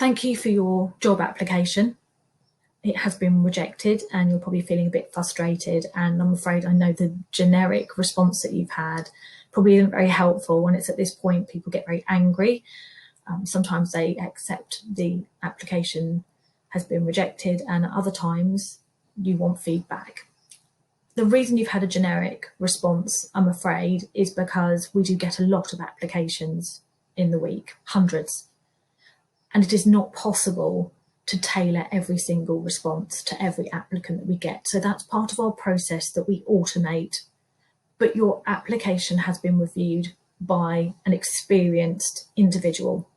Thank you for your job application. It has been rejected and you're probably feeling a bit frustrated, and I'm afraid I know the generic response that you've had probably isn't very helpful. When it's at this point, people get very angry. Sometimes they accept the application has been rejected, and at other times you want feedback. The reason you've had a generic response, I'm afraid, is because we do get a lot of applications in the week, hundreds, and it is not possible to tailor every single response to every applicant that we get. So that's part of our process that we automate. But your application has been reviewed by an experienced individual.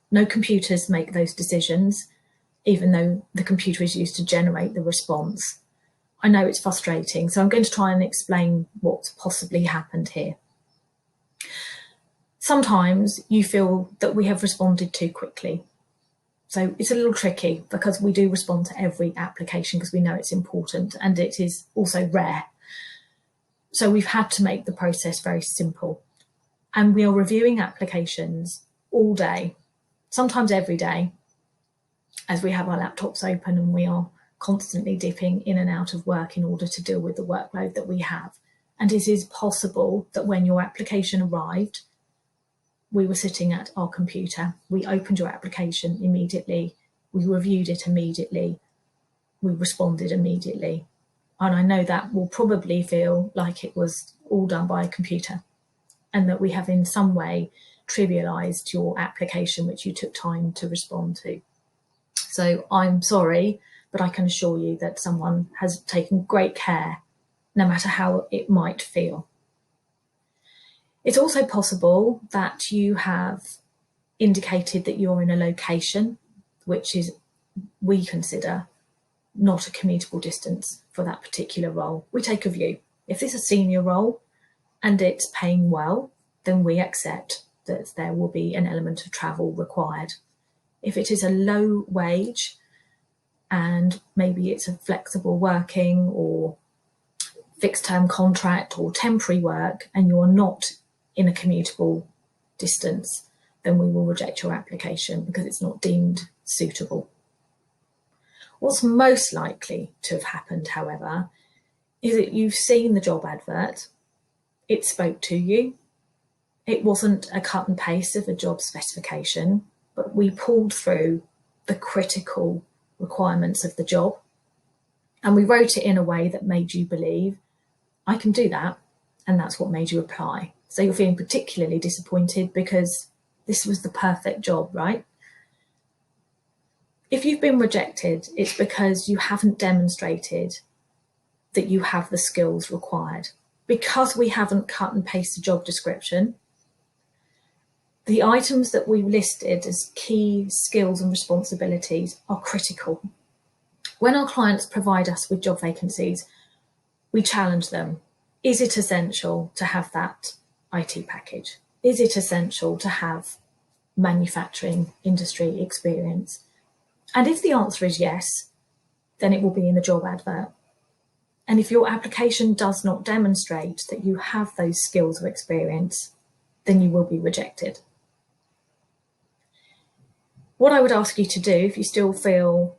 No computers make those decisions, even though the computer is used to generate the response. I know it's frustrating, so I'm going to try and explain what's possibly happened here. Sometimes you feel that we have responded too quickly. So it's a little tricky because we do respond to every application because we know it's important, and it is also rare. So we've had to make the process very simple, and we are reviewing applications all day, sometimes every day, as we have our laptops open and we are constantly dipping in and out of work in order to deal with the workload that we have. And it is possible that when your application arrived, we were sitting at our computer, we opened your application immediately, we reviewed it immediately, we responded immediately. And I know that will probably feel like it was all done by a computer, and that we have in some way trivialized your application, which you took time to respond to. So I'm sorry, but I can assure you that someone has taken great care, no matter how it might feel. It's also possible that you have indicated that you're in a location which is, we consider, not a commutable distance for that particular role. We take a view. If it's a senior role and it's paying well, then we accept that there will be an element of travel required. If it is a low wage and maybe it's a flexible working or fixed term contract or temporary work, and you're not in a commutable distance, then we will reject your application because it's not deemed suitable. What's most likely to have happened, however, is that you've seen the job advert, it spoke to you, it wasn't a cut and paste of a job specification, but we pulled through the critical requirements of the job and we wrote it in a way that made you believe, I can do that, and that's what made you apply. So you're feeling particularly disappointed because this was the perfect job, right? If you've been rejected, it's because you haven't demonstrated that you have the skills required. Because we haven't cut and pasted the job description, the items that we've listed as key skills and responsibilities are critical. When our clients provide us with job vacancies, we challenge them. Is it essential to have that IT package? Is it essential to have manufacturing industry experience? And if the answer is yes, then it will be in the job advert. And if your application does not demonstrate that you have those skills or experience, then you will be rejected. What I would ask you to do, if you still feel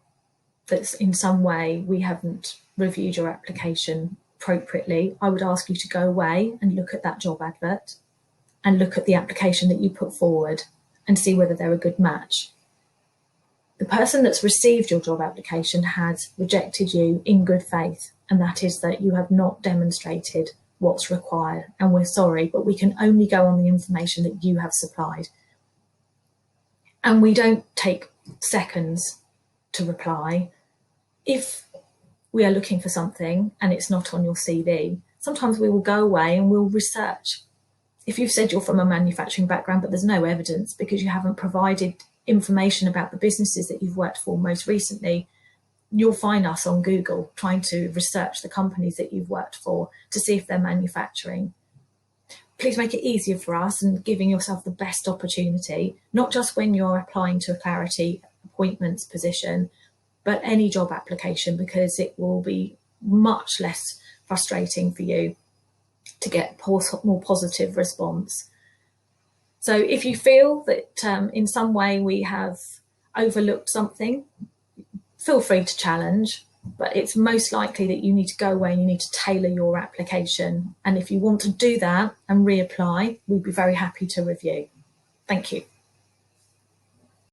that in some way we haven't reviewed your application appropriately, I would ask you to go away and look at that job advert and look at the application that you put forward and see whether they're a good match. The person that's received your job application has rejected you in good faith, and that is that you have not demonstrated what's required. And we're sorry, but we can only go on the information that you have supplied. And we don't take seconds to reply. If we are looking for something and it's not on your CV, sometimes we will go away and we'll research. If you've said you're from a manufacturing background, but there's no evidence because you haven't provided information about the businesses that you've worked for most recently, you'll find us on Google trying to research the companies that you've worked for to see if they're manufacturing. Please make it easier for us and giving yourself the best opportunity, not just when you're applying to a Clarity appointments position, but any job application, because it will be much less frustrating for you to get more positive response. So if you feel that in some way we have overlooked something, feel free to challenge, but it's most likely that you need to go away and you need to tailor your application. And if you want to do that and reapply, we'd be very happy to review. Thank you.